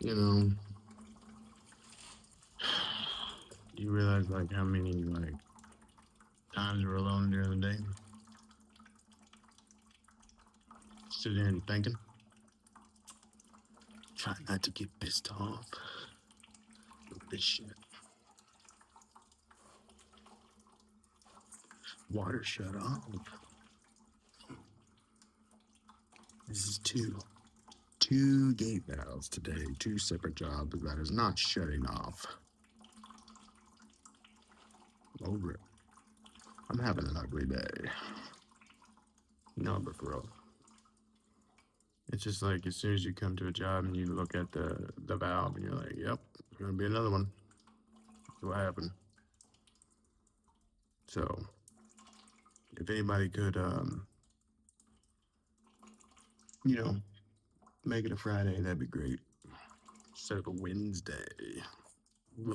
you know, do you realize like how many like times we're alone during the day? Sitting here and thinking, try not to get pissed off with this shit. Water shut off. This is two gate valves today, two separate jobs that is not shutting off. Over it. I'm having an ugly day. No, but for real. It's just like as soon as you come to a job and you look at the valve and you're like, yep, gonna be another one. That's what happened. So if anybody could you know, make it a Friday, that'd be great. Instead of a Wednesday. Yeah.